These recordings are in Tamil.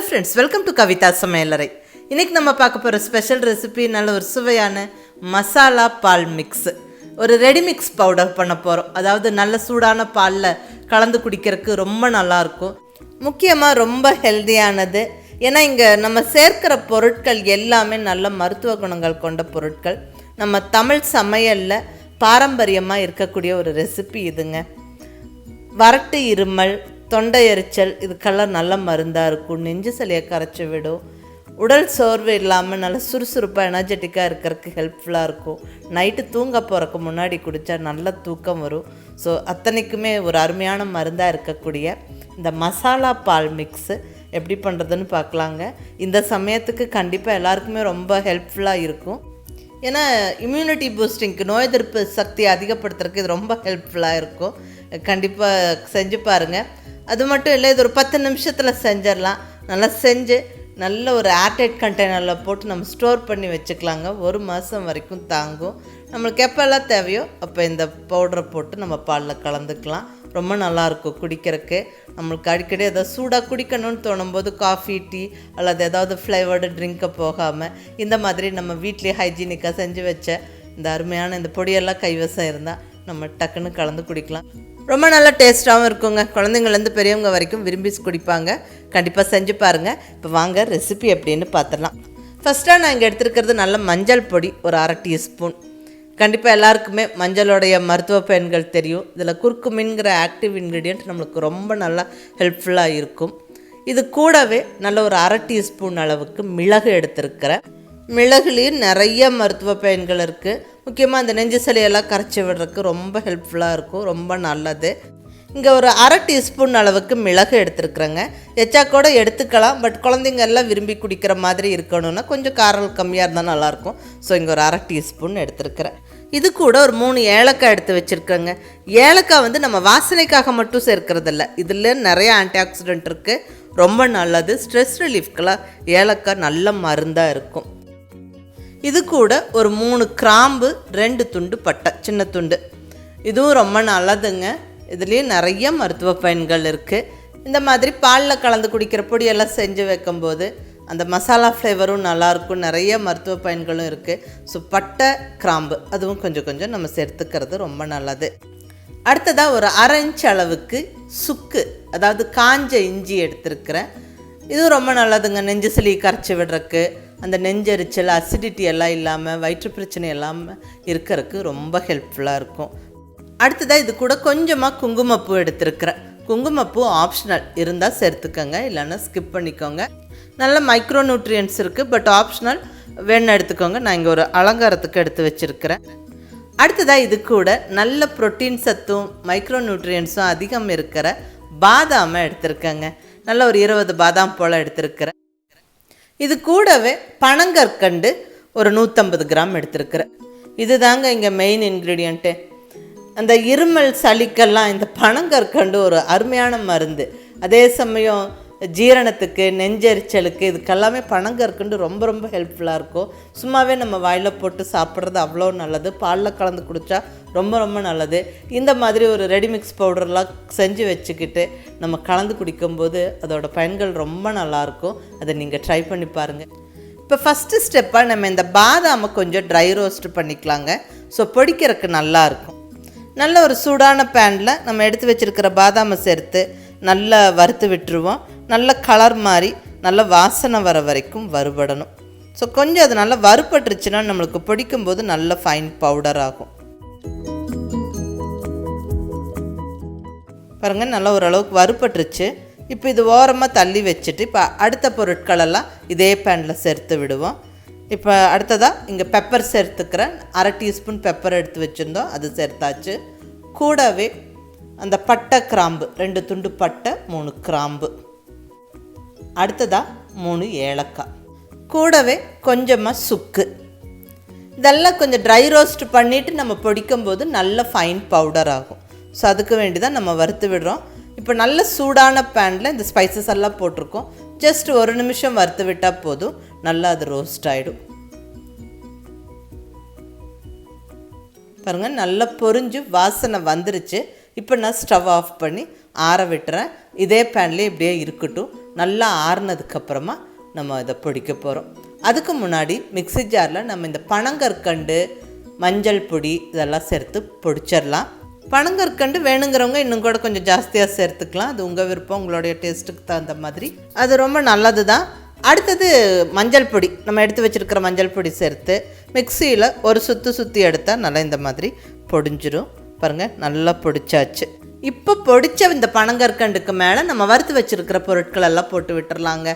ஃப்ரெண்ட்ஸ், வெல்கம் டு கவிதா சமையலறை. இன்றைக்கி நம்ம பார்க்க போகிற ஸ்பெஷல் ரெசிபி நல்ல ஒரு சுவையான மசாலா பால் மிக்ஸு. ஒரு ரெடி மிக்ஸ் பவுடர் பண்ண போகிறோம். அதாவது நல்ல சூடான பாலில் கலந்து குடிக்கிறதுக்கு ரொம்ப நல்லாயிருக்கும். முக்கியமாக ரொம்ப ஹெல்தியானது. ஏன்னா இங்கே நம்ம சேர்க்கிற பொருட்கள் எல்லாமே நல்ல மருத்துவ குணங்கள் கொண்ட பொருட்கள். நம்ம தமிழ் சமையலில் பாரம்பரியமாக இருக்கக்கூடிய ஒரு ரெசிபி இதுங்க. வறட்டு இருமல், தொண்டை எரிச்சல் இதுக்கெல்லாம் நல்ல மருந்தாக இருக்கும். நெஞ்சு சளியை கரைச்சி விடும். உடல் சோர்வு இல்லாமல் நல்ல சுறுசுறுப்பாக எனர்ஜெட்டிக்காக இருக்கிறதுக்கு ஹெல்ப்ஃபுல்லாக இருக்கும். நைட்டு தூங்க போகிறக்கு முன்னாடி குடித்தா நல்ல தூக்கம் வரும். ஸோ அத்தனைக்குமே ஒரு அருமையான மருந்தாக இருக்கக்கூடிய இந்த மசாலா பால் மிக்ஸு எப்படி பண்ணுறதுன்னு பார்க்கலாங்க. இந்த சமயத்துக்கு கண்டிப்பாக எல்லாருக்குமே ரொம்ப ஹெல்ப்ஃபுல்லாக இருக்கும். ஏன்னா இம்யூனிட்டி பூஸ்டிங்க்கு, நோய் எதிர்ப்பு சக்தி அதிகப்படுத்துறதுக்கு இது ரொம்ப ஹெல்ப்ஃபுல்லாக இருக்கும். கண்டிப்பாக செஞ்சு பாருங்கள். அது மட்டும் இல்லை, இது ஒரு 10 நிமிஷத்தில் செஞ்சிடலாம். நல்லா செஞ்சு நல்ல ஒரு ஏர்டைட் கண்டெய்னரில் போட்டு நம்ம ஸ்டோர் பண்ணி வச்சுக்கலாங்க. 1 மாதம் வரைக்கும் தாங்கும். நம்மளுக்கு எப்போல்லாம் தேவையோ அப்போ இந்த பவுடரை போட்டு நம்ம பாலில் கலந்துக்கலாம். ரொம்ப நல்லாயிருக்கும் குடிக்கிறதுக்கு. நம்மளுக்கு அடிக்கடி ஏதாவது சூடாக குடிக்கணும்னு தோணும்போது காஃபி, டீ அல்லது ஏதாவது ஃப்ளேவர்டு ட்ரிங்கை போகாமல் இந்த மாதிரி நம்ம வீட்லேயே ஹைஜீனிக்காக செஞ்சு வச்ச இந்த அருமையான இந்த பொடியெல்லாம் கைவசம் இருந்தால் நம்ம டக்குன்னு கலந்து குடிக்கலாம். ரொம்ப நல்லா டேஸ்ட்டாகவும் இருக்குங்க. குழந்தைங்கள்லேருந்து பெரியவங்க வரைக்கும் விரும்பி குடிப்பாங்க. கண்டிப்பாக செஞ்சு பாருங்கள். இப்போ வாங்க ரெசிபி எப்படின்னு பார்த்துடலாம். ஃபஸ்ட்டாக நான் இங்கே எடுத்துருக்கிறது நல்ல மஞ்சள் பொடி, ஒரு 1/2 டீஸ்பூன். கண்டிப்பாக எல்லாருக்குமே மஞ்சளுடைய மருத்துவ பயன்கள் தெரியும். இதில் குர்குமின்கிற ஆக்டிவ் இன்க்ரீடியன்ட் நம்மளுக்கு ரொம்ப நல்லா ஹெல்ப்ஃபுல்லாக இருக்கும். இது கூடவே நல்ல ஒரு 1/2 டீஸ்பூன் அளவுக்கு மிளகு எடுத்துருக்கிறேன். மிளகுலேயும் நிறைய மருத்துவ பயன்கள் இருக்குது. முக்கியமாக அந்த நெஞ்சு சளியெல்லாம் கரைச்சி விடுறதுக்கு ரொம்ப ஹெல்ப்ஃபுல்லாக இருக்கும். ரொம்ப நல்லது. இங்கே ஒரு 1/2 டீஸ்பூன் அளவுக்கு மிளகு எடுத்துருக்குறேங்க. எச்சா கூட எடுத்துக்கலாம். பட் குழந்தைங்க எல்லாம் விரும்பி குடிக்கிற மாதிரி இருக்கணும்னா கொஞ்சம் காரம் கம்மியாக இருந்தால் நல்லாயிருக்கும். ஸோ இங்கே ஒரு 1/2 டீஸ்பூன் எடுத்துருக்கிறேன். இது கூட ஒரு 3 ஏலக்காய் எடுத்து வச்சுருக்கேங்க. ஏலக்காய் நம்ம வாசனைக்காக மட்டும் சேர்க்கறதில்ல. இதில் நிறைய ஆன்டி ஆக்சிடென்ட் இருக்குது. ரொம்ப நல்லது. ஸ்ட்ரெஸ் ரிலீஃப்கெல்லாம் ஏலக்காய் நல்ல மருந்தாக இருக்கும். இது கூட ஒரு 3 கிராம்பு, 2 துண்டு பட்டை, சின்ன துண்டு. இதுவும் ரொம்ப நல்லதுங்க. இதுலேயும் நிறைய மருத்துவ பயன்கள் இருக்குது. இந்த மாதிரி பாலில் கலந்து குடிக்கிற பொடியெல்லாம் செஞ்சு வைக்கும்போது அந்த மசாலா ஃப்ளேவரும் நல்லாயிருக்கும். நிறைய மருத்துவ பயன்களும் இருக்குது. ஸோ பட்டை, கிராம்பு அதுவும் கொஞ்சம் கொஞ்சம் நம்ம சேர்த்துக்கிறது ரொம்ப நல்லது. அடுத்ததாக ஒரு 1/2 இன்ச் அளவுக்கு சுக்கு, அதாவது காஞ்ச இஞ்சி எடுத்துருக்கிறேன். இதுவும் ரொம்ப நல்லதுங்க. நெஞ்சு சளி கரைச்சி விடுறதுக்கு, அந்த நெஞ்செரிச்சல், அசிடிட்டி எல்லாம் இல்லாமல், வயிற்று பிரச்சனை இல்லாமல் இருக்கிறதுக்கு ரொம்ப ஹெல்ப்ஃபுல்லாக இருக்கும். அடுத்ததாக இது கூட கொஞ்சமாக குங்குமப்பூ எடுத்துருக்கிறேன். குங்குமப்பூ ஆப்ஷனல், இருந்தால் சேர்த்துக்கோங்க, இல்லைன்னா ஸ்கிப் பண்ணிக்கோங்க. நல்ல மைக்ரோ நியூட்ரியன்ட்ஸ் இருக்குது. பட் ஆப்ஷனல், வேணும் எடுத்துக்கோங்க. நான் இங்கே ஒரு அலங்காரத்துக்கு எடுத்து வச்சுருக்கிறேன். அடுத்ததாக இது கூட நல்ல ப்ரோட்டீன் சத்தும் மைக்ரோ நியூட்ரியன்ஸும் அதிகம் இருக்கிற பாதாமை எடுத்துருக்கேங்க. நல்ல ஒரு 20 பாதாம் போல் எடுத்துருக்கிறேன். இது கூடவே பனங்கற்கண்டு ஒரு 150 கிராம் எடுத்துருக்கிறேன். இது தாங்க இங்கே மெயின் இன்க்ரீடியண்ட்டு. அந்த இருமல் சளிக்கெல்லாம் இந்த பனங்கற்கண்டு ஒரு அருமையான மருந்து. அதே சமயம் ஜீரணத்துக்கு, நெஞ்செரிச்சலுக்கு, இதுக்கெல்லாமே பனங்கற்கண்டு ரொம்ப ரொம்ப ஹெல்ப்ஃபுல்லாக இருக்கும். சும்மாவே நம்ம வாயில் போட்டு சாப்பிட்றது அவ்வளோ நல்லது. பாலில் கலந்து குடித்தா ரொம்ப ரொம்ப நல்லது. இந்த மாதிரி ஒரு ரெடிமிக்ஸ் பவுடர்லாம் செஞ்சு வச்சுக்கிட்டு நம்ம கலந்து குடிக்கும்போது அதோட பயன்கள் ரொம்ப நல்லாயிருக்கும். அதை நீங்கள் ட்ரை பண்ணி பாருங்கள். இப்போ ஃபஸ்ட்டு ஸ்டெப்பாக நம்ம இந்த பாதாமை கொஞ்சம் ட்ரை ரோஸ்ட் பண்ணிக்கலாங்க. ஸோ பொடிக்கிறதுக்கு நல்லாயிருக்கும். நல்ல ஒரு சூடான பேனில் நம்ம எடுத்து வச்சுருக்கிற பாதாமை சேர்த்து நல்லா வறுத்து விட்டுருவோம். நல்ல கலர் மாதிரி நல்ல வாசனை வர வரைக்கும் வறுபடணும். ஸோ கொஞ்சம் அது நல்லா வறுபட்டுருச்சுன்னா நம்மளுக்கு பொடிக்கும்போது நல்ல ஃபைன் பவுடர் ஆகும். பாருங்கள், நல்லா ஓரளவுக்கு வறுபட்டுருச்சு. இப்போ இது ஓரமாக தள்ளி வச்சுட்டு இப்போ அடுத்த பொருட்களெல்லாம் இதே பேனில் சேர்த்து விடுவோம். இப்போ அடுத்ததாக இங்கே பெப்பர் சேர்த்துக்கிறேன். 1/2 டீஸ்பூன் பெப்பர் எடுத்து வச்சுருந்தோம், அது சேர்த்தாச்சு. கூடவே அந்த பட்டை, கிராம்பு, 2 துண்டு பட்டை, 3 கிராம்பு. அடுத்ததாக 3 ஏலக்காய். கூடவே கொஞ்சமாக சுக்கு. இதெல்லாம் கொஞ்சம் ட்ரை ரோஸ்ட் பண்ணிவிட்டு நம்ம பொடிக்கும்போது நல்ல ஃபைன் பவுடர் ஆகும். ஸோ அதுக்கு வேண்டி தான் நம்ம வறுத்து விடுறோம். இப்போ நல்ல சூடான பேனில் இந்த ஸ்பைசஸ் எல்லாம் போட்டிருக்கோம். ஜஸ்ட் 1 நிமிஷம் வறுத்து விட்டால் போதும், நல்லா அது ரோஸ்ட் ஆகிடும். பாருங்கள், நல்லா பொரிஞ்சு வாசனை வந்துருச்சு. இப்போ நான் ஸ்டவ் ஆஃப் பண்ணி ஆற விட்டுறேன். இதே பேன்லேயே இப்படியே இருக்கட்டும். நல்லா ஆறுனதுக்கப்புறமா நம்ம இதை பொடிக்க போகிறோம். அதுக்கு முன்னாடி மிக்ஸி ஜாரில் நம்ம இந்த பனங்கற்கண்டு, மஞ்சள் பொடி இதெல்லாம் சேர்த்து பொடிச்சிடலாம். பனங்கற்கண்டு வேணுங்கிறவங்க இன்னும் கூட கொஞ்சம் ஜாஸ்தியாக சேர்த்துக்கலாம். அது உங்கள் விருப்பம், உங்களுடைய டேஸ்ட்டுக்கு தகுந்த மாதிரி. அது ரொம்ப நல்லது தான். அடுத்தது மஞ்சள் பொடி, நம்ம எடுத்து வச்சுருக்கிற மஞ்சள் பொடி சேர்த்து மிக்சியில் ஒரு சுற்றி எடுத்தால் நல்லா இந்த மாதிரி பொடிஞ்சிரும். பாருங்கள், நல்லா பொடிச்சாச்சு. இப்போ பொடித்த இந்த பனங்கற்கண்டுக்கு மேலே நம்ம வறுத்து வச்சுருக்கிற பொருட்கள் எல்லாம் போட்டு விட்டுறலாங்க.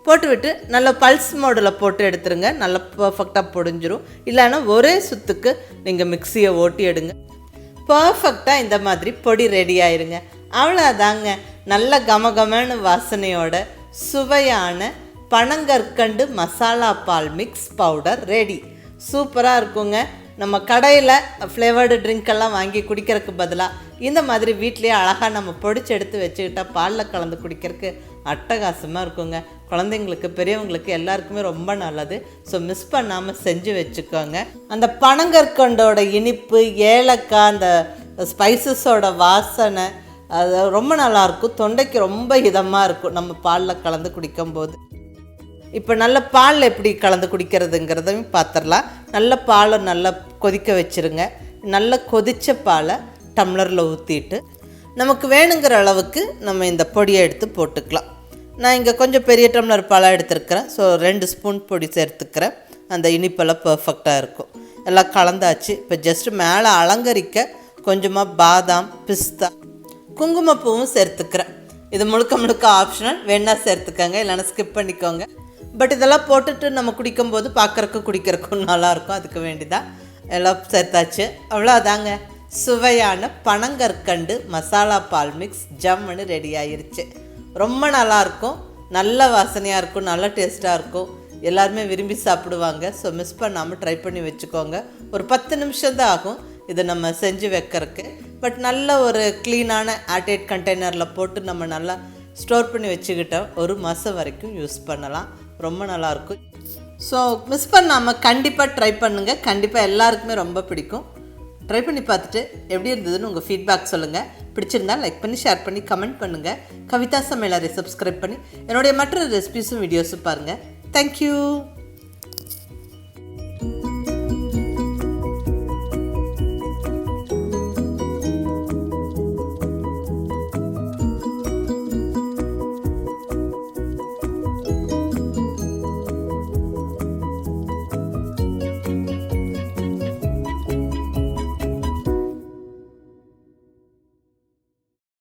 போட்டு விட்டு நல்லா பல்ஸ் மோடில் போட்டு எடுத்துருங்க. நல்லா பர்ஃபெக்டாக பொடிஞ்சிரும். இல்லைன்னா ஒரே சுற்றுக்கு நீங்கள் மிக்சியை ஓட்டி எடுங்க. பர்ஃபெக்டாக இந்த மாதிரி பொடி ரெடி ஆயிருங்க. அவ்வளோதாங்க, நல்ல கமகமன்னு வாசனையோட சுவையான பனங்கற்கண்டு மசாலா பால் மிக்ஸ் பவுடர் ரெடி. சூப்பராக இருக்குங்க. நம்ம கடையில் ஃப்ளேவர்டு ட்ரிங்க்கெல்லாம் வாங்கி குடிக்கிறதுக்கு பதிலாக இந்த மாதிரி வீட்லேயே அழகாக நம்ம பொடிச்சு எடுத்து வச்சுக்கிட்டா பாலில் கலந்து குடிக்கிறதுக்கு அட்டகாசமாக இருக்குங்க. குழந்தைங்களுக்கு, பெரியவங்களுக்கு எல்லாருக்குமே ரொம்ப நல்லது. ஸோ மிஸ் பண்ணாமல் செஞ்சு வச்சுக்கோங்க. அந்த பனங்கற்கண்டோட இனிப்பு, ஏலக்காய், அந்த ஸ்பைசஸோட வாசனை அது ரொம்ப நல்லாயிருக்கும். தொண்டைக்கு ரொம்ப இதமாக இருக்கும் நம்ம பாலில் கலந்து குடிக்கும்போது. இப்போ நல்ல பால் எப்படி கலந்து குடிக்கிறதுங்கிறதையும் பார்த்துடலாம். நல்ல பாலை நல்லா கொதிக்க வச்சுருங்க. நல்லா கொதித்த பாலை டம்ளரில் ஊற்றிட்டு நமக்கு வேணுங்கிற அளவுக்கு நம்ம இந்த பொடியை எடுத்து போட்டுக்கலாம். நான் இங்கே கொஞ்சம் பெரிய டம்ளர் பாலாக எடுத்துருக்கிறேன். ஸோ 2 ஸ்பூன் பொடி சேர்த்துக்கிறேன். அந்த இனிப்பெல்லாம் பர்ஃபெக்டாக இருக்கும். எல்லாம் கலந்தாச்சு. இப்போ ஜஸ்ட்டு மேலே அலங்கரிக்க கொஞ்சமாக பாதாம், பிஸ்தா, குங்குமப்பூவும் சேர்த்துக்கிறேன். இது முழுக்க ஆப்ஷனல், வேணால் சேர்த்துக்கோங்க, இல்லைன்னா ஸ்கிப் பண்ணிக்கோங்க. பட் இதெல்லாம் போட்டுட்டு நம்ம குடிக்கும்போது குடிக்கிறக்கும் நல்லாயிருக்கும். அதுக்கு வேண்டிதான் எல்லாம் சேர்த்தாச்சு. அவ்வளோதாங்க, சுவையான பனங்கற்கண்டு மசாலா பால் மிக்ஸ் ஜம்முன்னு ரெடி ஆயிருச்சு. ரொம்ப நல்லாயிருக்கும், நல்ல வாசனையாக இருக்கும், நல்ல டேஸ்ட்டாக இருக்கும். எல்லாருமே விரும்பி சாப்பிடுவாங்க. ஸோ மிஸ் பண்ணாமல் ட்ரை பண்ணி வச்சுக்கோங்க. ஒரு 10 நிமிஷம் தான் ஆகும் இதை நம்ம செஞ்சு வைக்கிறதுக்கு. பட் நல்ல ஒரு க்ளீனான ஏர்டைட் கண்டெய்னரில் போட்டு நம்ம நல்லா ஸ்டோர் பண்ணி வச்சுக்கிட்டோம். 1 மாதம் வரைக்கும் யூஸ் பண்ணலாம். ரொம்ப நல்லாயிருக்கும். ஸோ மிஸ் பண்ணாமல் கண்டிப்பாக ட்ரை பண்ணுங்கள். கண்டிப்பாக எல்லாருக்குமே ரொம்ப பிடிக்கும். ட்ரை பண்ணி பார்த்துட்டு எப்படி இருந்ததுன்னு உங்கள் ஃபீட்பேக் சொல்லுங்கள். பிடிச்சிருந்தால் லைக் பண்ணி, ஷேர் பண்ணி, கமெண்ட் பண்ணுங்கள். கவிதா சமையலறை சப்ஸ்கிரைப் பண்ணி என்னுடைய மற்ற ரெசிபீஸும் வீடியோஸும் பாருங்கள். தேங்க்யூ.